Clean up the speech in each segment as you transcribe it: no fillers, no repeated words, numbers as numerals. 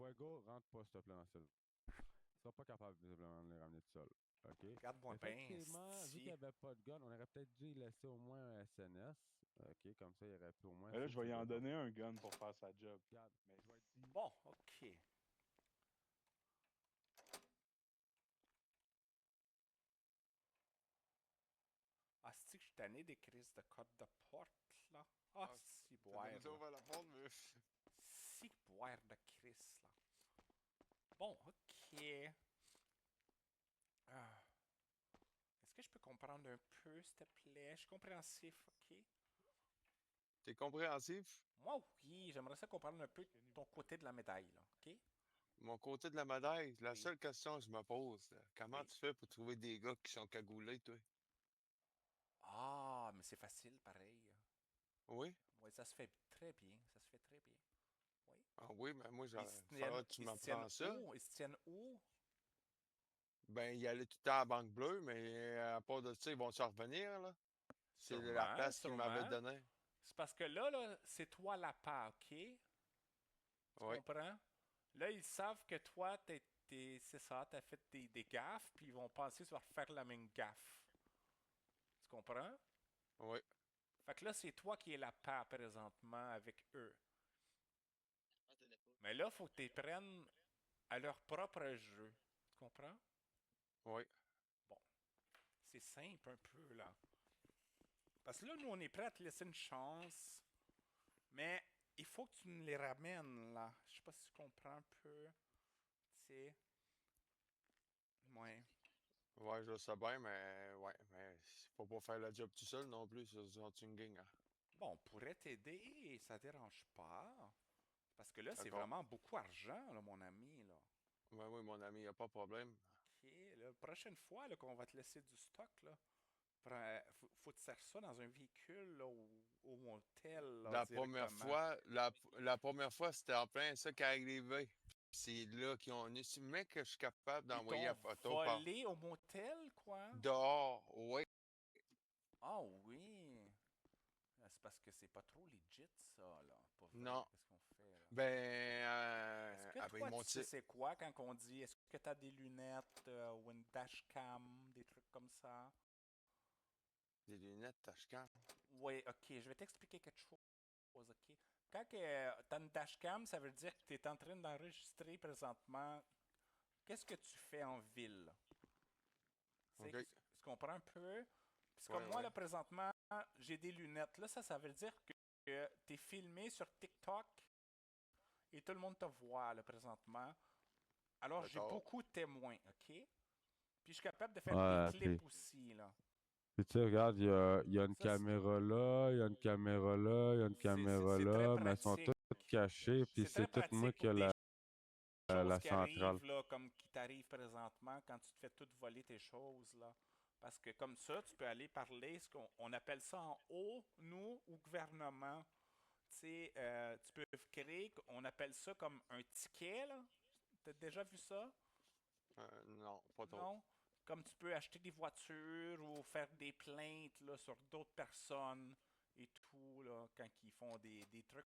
Fuego, rentre pas, s'il te plaît, dans cette. Tu seras pas capable, visiblement, de les ramener tout seul. OK? Regarde-moi bien, Effectivement, vu qu'il n'y esti. avait pas de gun, on aurait peut-être dû y laisser au moins un SNS. OK? Comme ça, il aurait pu au moins. Mais là, Si je vais tu y en veux donner un gun pour faire sa job. Regarde, Mais je vais être dit. Bon, ok. Ah, c'est que je suis tanné des crises de code de porte, là. Ah, si boire, T'as déjà là. ouvert la porte, mais... Si boire de crise, là. Bon, ok. Ah. Est-ce que je peux comprendre un peu, s'il te plaît? Je suis compréhensif, ok? T'es compréhensif? Moi, oui, j'aimerais ça comprendre un peu ton côté de la médaille, là, ok? Mon côté de la médaille, la Oui. seule question que je me pose, comment Oui. tu fais pour trouver des gars qui sont cagoulés, toi? Ah, mais c'est facile, pareil. Oui? Oui, ça se fait très bien. Ça se fait très bien. Oui. Ah oui, mais moi, il Ils va se falloir tiennent, que tu ils se tiennent m'apprends ça. où? Ils se tiennent où? Ben, il allait tout le temps à la Banque Bleue, mais à part de ça, ils vont se revenir, là. C'est la Sûrement, place qu'ils m'avaient sûrement. donnée. C'est parce que là, c'est toi la part, OK? Tu Oui. comprends? Là, ils savent que toi, c'est ça, t'as fait des gaffes, puis ils vont penser que tu vas refaire la même gaffe. Tu comprends? Oui. Fait que là, c'est toi qui es la part présentement avec eux. Mais là, faut que tu les prennes à leur propre jeu. Tu comprends? Oui. Bon, c'est simple un peu, là. Parce que là, nous, on est prêts à te laisser une chance, mais il faut que tu nous les ramènes, là. Je sais pas si tu comprends un peu. Tu sais. Ouais. Ouais, je sais bien, mais ouais, mais faut pas faire la job tout seul non plus, c'est une gang, hein. Bon, on pourrait t'aider, ça dérange pas. Parce que là, c'est D'accord. vraiment beaucoup d'argent, là, mon ami, là. Ouais, oui, mon ami, y a pas de problème. OK, la prochaine fois là, qu'on va te laisser du stock, là, faut te faire ça dans un véhicule, là, au motel, là, directement. La première fois, c'était en plein ça qui est arrivé. C'est là qu'ils ont estimé que je suis capable Ils d'envoyer t'ont la photo par volé au motel, quoi? dehors. Oui. Ah oui. C'est parce que c'est pas trop legit, ça, là. Pas vrai. Non. Qu'est-ce qu'on fait, là? Ben, Est-ce que après, ils toi, tu m'ont sais tiré c'est quoi quand on dit, est-ce que tu as des lunettes ou une dashcam, des trucs comme ça? des lunettes Tashkent. Oui, ok, je vais t'expliquer quelque chose, ok? Quand tu as une dashcam, ça veut dire que tu es en train d'enregistrer présentement qu'est-ce que tu fais en ville. OK. Tu comprends un peu? Puis Ouais, comme moi, ouais. là, présentement, j'ai des lunettes. Là, ça veut dire que tu es filmé sur TikTok et tout le monde te voit, là, présentement. Alors, j'ai D'accord. beaucoup de témoins, ok? Puis je suis capable de faire des Ouais, clips aussi, là. puis tu sais, regarde, il y a une Ça, caméra là, il y a une caméra là, il y a une caméra c'est très là, mais elles sont pratique. toutes cachées, puis C'est très c'est tout moi pratique qui pour a des choses la qui centrale. arrivent, là, comme qui t'arrivent présentement quand tu te fais tout voler tes choses, là. Parce que comme ça, tu peux aller parler, ce qu'on on appelle ça en haut, nous, au gouvernement. Tu sais, tu peux créer, on appelle ça comme un ticket, là. T'as déjà vu ça? Non, pas trop. Non? Comme tu peux acheter des voitures ou faire des plaintes là, sur d'autres personnes et tout, là, quand ils font des trucs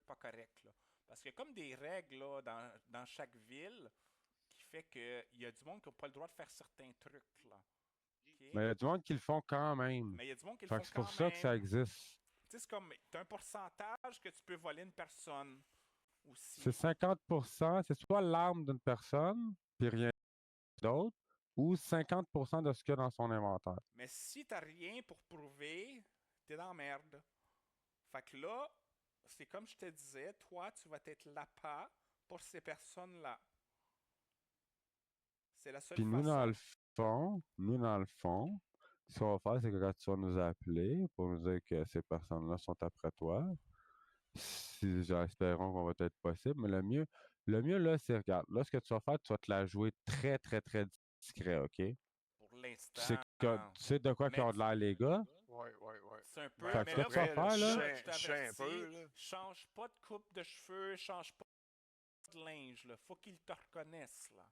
pas corrects, là. Parce qu'il y a comme des règles là, dans chaque ville qui fait qu'il y a du monde qui n'a pas le droit de faire certains trucs, là. OK? Mais il y a du monde qui le font quand même. Mais il y a du monde qui le Fait font que c'est pour quand ça que ça même. existe. Tu sais, c'est comme, t'as un pourcentage que tu peux voler une personne C'est aussi. 50%, c'est soit l'arme d'une personne, puis rien d'autre, ou 50% de ce qu'il y a dans son inventaire. Mais si t'as rien pour prouver, t'es dans la merde. Fait que là, c'est comme je te disais, toi, tu vas être l'appât pour ces personnes-là. C'est la seule Puis nous, façon. dans le fond, ce qu'on va faire, c'est que quand tu vas nous appeler pour nous dire que ces personnes-là sont après toi, si j'espérons qu'on va être possible, mais le mieux là, c'est, regarde, là, ce que tu vas faire, tu vas te la jouer très, très, très discret, OK? Pour Tu l'instant. sais de quoi qu'ils Mais ont de l'air, les gars? Ouais, ouais, ouais. c'est un peu. Ben, à Fait que Mais ce que peu là, tu vas près, là, faire, là, là, je je sais un peu, t'avertis, là. change pas de coupe de cheveux, change pas de linge, là. Faut qu'ils te reconnaissent, là.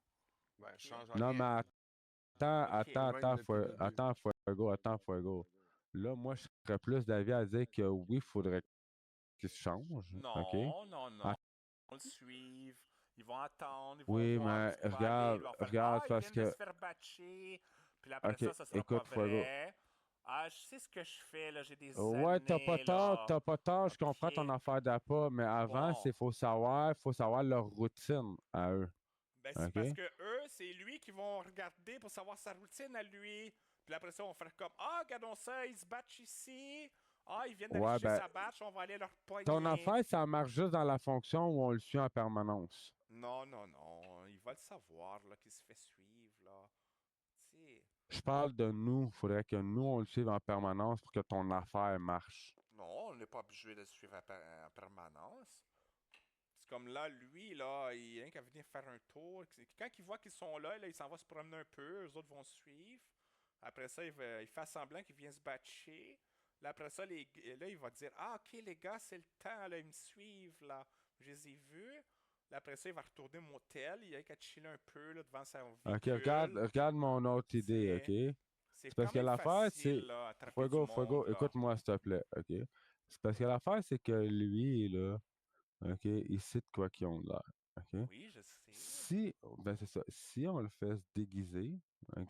Ben, je OK? change non, rien. mais OK. Depuis le début. attends, Fuego. Là, moi, je serais plus d'avis à dire que oui, il faudrait qu'ils se changent, OK? Non, non, non. Att- On le suive. Ils vont attendre, ils vont Oui, voir mais ce qui va aller, ils vont faire regarde, Ah, ils parce viennent de que. se faire batcher. Puis après Ok, ça sera pas écoute, Fuego. vrai. Ah, je sais ce que je fais, là, j'ai des Ouais, années, là. t'as pas tort, je OK. comprends ton affaire d'appât, mais avant, Bon. faut savoir leur routine à eux. Ben, c'est OK? parce que eux, c'est lui qui vont regarder pour savoir sa routine à lui. Puis après ça, on va faire comme Ah, regardons ça, ils se battent ici. Ah, ils viennent d'aller Ouais, chercher ben, sa batch, on va aller leur ton pogner. affaire, ça marche juste dans la fonction où on le suit en permanence. Non, non, non. Il va le savoir, là, qu'il se fait suivre, là. Tu sais. Je parle de nous. Faudrait que nous, on le suive en permanence pour que ton affaire marche. Non, on n'est pas obligé de le suivre en permanence. C'est comme là, lui, là, il a rien qu'à venir faire un tour. Quand il voit qu'ils sont là, il s'en va se promener un peu, eux autres vont suivre. Après ça, il fait semblant qu'il vient se batcher. Là, après ça, là, il va dire Ah, ok, les gars, c'est le temps, là, ils me suivent, là. Je les ai vus. Là, après ça, il va retourner au motel. Il a qu'à chiller un peu là, devant son OK, véhicule. regarde mon autre idée, OK? C'est C'est parce quand que même l'affaire, facile, c'est. là, attraper du Fuego, monde, là. écoute-moi, s'il te plaît, OK? C'est parce que l'affaire, c'est que lui, là, OK, il sait de quoi qu'ils ont l'air, OK? Oui, je sais. Ben c'est ça, si on le fait se déguiser, OK?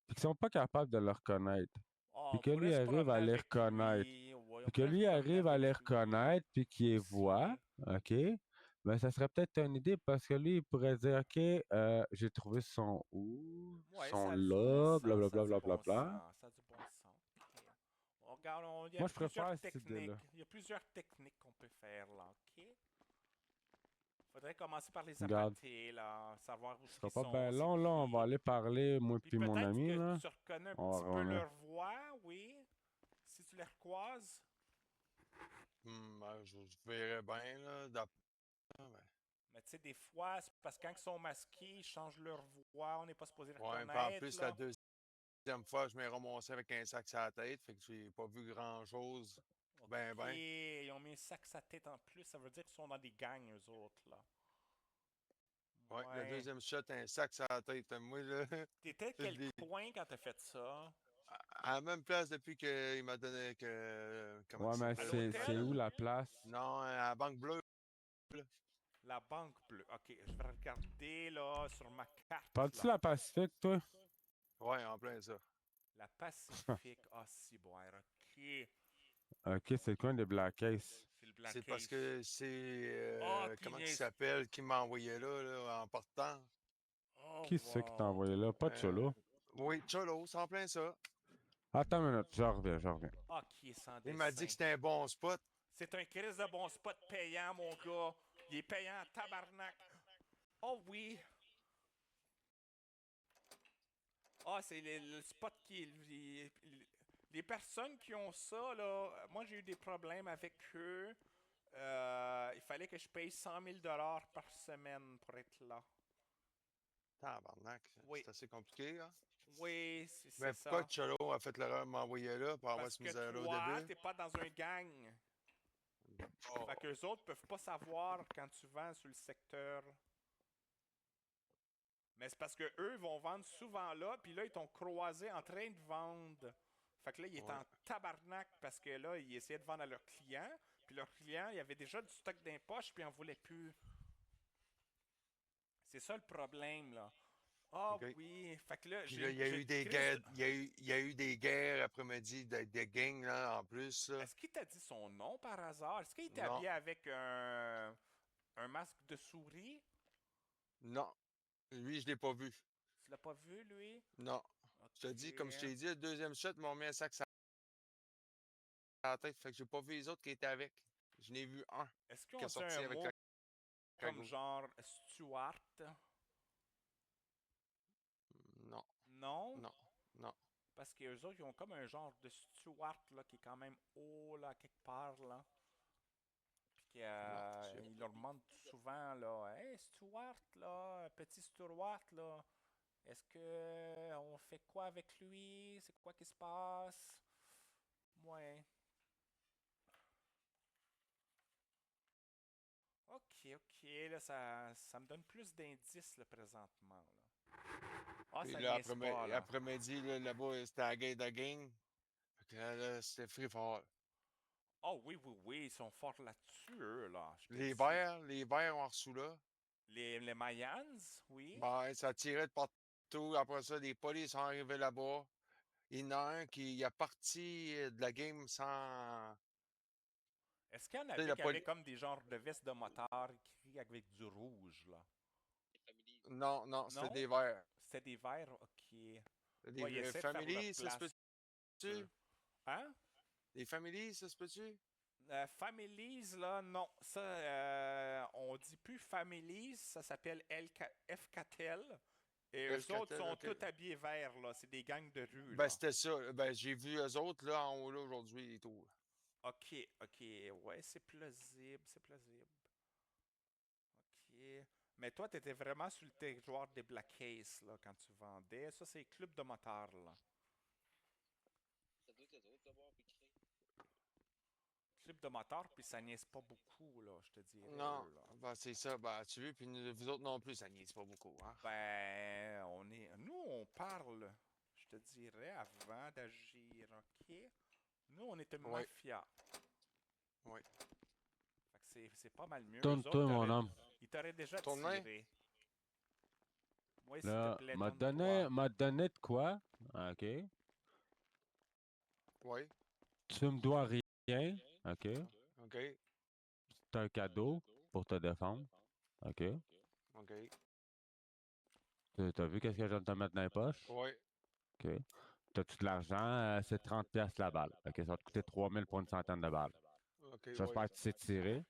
Puis qu'ils sont pas capables de le reconnaître, Oh, puis on que pourrait lui se arrive promener à les avec reconnaître, lui. Ouais, on puis que pourrait se lui promener arrive à avec les lui reconnaître, puis qu'il les voit, aussi. OK? Ben ça serait peut-être une idée parce que lui, il pourrait dire, OK, j'ai trouvé son où, Ouais, son ça a du bon là, sens, ça a blablabla, du bon blablabla. sens, ça a du bon sens. Ok. On regarde, il y a Moi, je plusieurs préfère cette techniques. idée-là. Il y a plusieurs techniques qu'on peut faire là, ok? Faudrait commencer par les Regarde, abattre, là, savoir où ce ce sera qu'ils pas sont, bien c'est long, là, on va qui. aller parler, moi Puis puis mon peut-être ami, que là. tu reconnais un On va petit peu revenir. leur voix, oui, si tu les recroises. Je verrais bien, là. Mais tu sais, des fois, c'est parce que quand ils sont masqués, ils changent leur voix, on n'est pas supposé les Ouais, puis en reconnaître, plus, la là. deuxième fois, je m'ai ramassé avec un sac sur la tête, fait que j'ai pas vu grand-chose. Ben, Ok, ben. ils ont mis un sac sa tête en plus, ça veut dire qu'ils sont dans des gangs, eux autres, là. Ouais, le Ouais. deuxième shot, un sac sur la tête. Moi, là, T'étais de je quel l'ai- coin quand t'as fait ça? à la même place depuis qu'il m'a donné comment Ouais, il mais À s'appelle c'est l'hôtel? où la place? Non, à la Banque Bleue. Là. La Banque Bleue. Ok, je vais regarder là sur ma carte Parles-tu là. de la Pacifique, toi? Ouais, en plein ça. La Pacifique. Ah, si, bon, ok. OK, c'est le coin des Black Ace. C'est le C'est Black parce Ace. que c'est Ah, t'es comment il niaise. s'appelle qui m'a envoyé là, en partant. Oh, Qui c'est qui t'a wow. envoyé là? Pas de Euh, cholo. oui, Cholo, c'est en plein ça. Attends une minute, je reviens, je reviens. Ah, qui est sans Il m'a dit dessin. que c'était un bon spot. C'est un crise de bon spot payant, mon gars. Il est payant en tabarnak. Oh oui. Ah, c'est le spot qui. Les personnes qui ont ça, là, moi j'ai eu des problèmes avec eux. Il fallait que je paye 100 000 par semaine pour être là. Tabarnak, Oui, c'est assez compliqué, hein? oui, c'est Mais pourquoi ça. Cholo a fait l'erreur de m'envoyer là pour avoir Parce ce que misère-là au toi, début? t'es pas dans un gang. Oh, Fait qu'eux autres peuvent pas savoir quand tu vends sur le secteur. Mais c'est parce que eux vont vendre souvent là, puis là, ils t'ont croisé en train de vendre. Fait que là, il est ouais. en tabarnak parce que là, ils essayaient de vendre à leurs clients, puis leurs clients, il y avait déjà du stock dans les poches, puis ils en voulaient plus. C'est ça le problème, là. Ah OK. oui, fait que là, Puis là, il y a j'ai eu une des crise guerres, de... il y a eu des guerres après-midi de gangs là, en plus. Là. Est-ce qu'il t'a dit son nom par hasard? Est-ce qu'il était Non, habillé avec un masque de souris? non. Lui, je l'ai pas vu. Tu l'as pas vu, lui? Non. Je te Ok. dis, comme je t'ai dit, le deuxième shot, ils m'ont mis un sac sur la tête. Fait que j'ai pas vu les autres qui étaient avec. Je n'ai vu un Est-ce qu'ils qui ont est dit un sorti avec mot la comme cagoule. genre Stuart? Non, Non? non, non. Parce qu'eux autres, ils ont comme un genre de Stuart là, qui est quand même haut là, quelque part là. Puis Non, je ils leur demandent souvent là, Hey Stuart là, petit Stuart là, est-ce que on fait quoi avec lui? C'est quoi qui se passe? Ouais. Ok, ok, là ça me donne plus d'indices là, présentement là. Ah, Puis ça là, niaise pas là. après-midi, là-bas, c'était la guerre de gang. Fait que là, c'était free for all. Oh oui, oui, oui, ils sont forts là-dessus, eux, là. Je te dis. Les verts ont reçu là. Les Mayans, oui. Ben, ça tirait de partout. Après ça, les polices sont arrivés là-bas. Il y en a un qui a parti de la game sans. Est-ce qu'il y en Tu sais, avait la qui avaient poli- comme des genres de vestes de motard écrits avec du rouge, là? Non, non, c'était Non? des verts. C'était des verres, ok. Des Ouais, ils essaient de faire leur families, ça se place. peut-tu? Hein? Des families, ça se peut-tu? Families, là, non. Ça, on dit plus Families, ça s'appelle FKTL. Et eux autres FKTL, sont ok. tous habillés verts, là. C'est des gangs de rue, Ben, là. c'était ça. Ben, j'ai vu eux autres, là, en haut, là, aujourd'hui et tout. Ok, ok. Ouais, c'est plausible, c'est plausible. Ok. Mais toi, tu étais vraiment sur le territoire des Black Ace, là, quand tu vendais. Ça, c'est club de motards, là. Club de motards, puis ça niaise pas beaucoup, là, je te dirais, Non, eux, là. ben, c'est ça. Ben, tu veux, puis vous autres non plus, ça niaise pas beaucoup, hein? Ben, nous, on parle, je te dirais, avant d'agir, ok? Nous, on est une Oui. mafia. Oui. Fait que c'est pas mal mieux. Eux Tourne-toi, autres, mon homme. ils t'auraient déjà Tourne-moi. tiré. Oui, s'il te Là, plaît, m'a tourne-toi. donné de quoi? OK. Oui. Tu me dois rien. OK. OK. C'est un cadeau pour te défendre. OK. OK. T'as vu qu'est-ce que je viens de te mettre dans les poches? Oui. OK. T'as-tu de l'argent? C'est 30$ la balle. OK, ça va te coûter 3000 pour une centaine de balles. OK, oui. J'espère que tu sais tirer.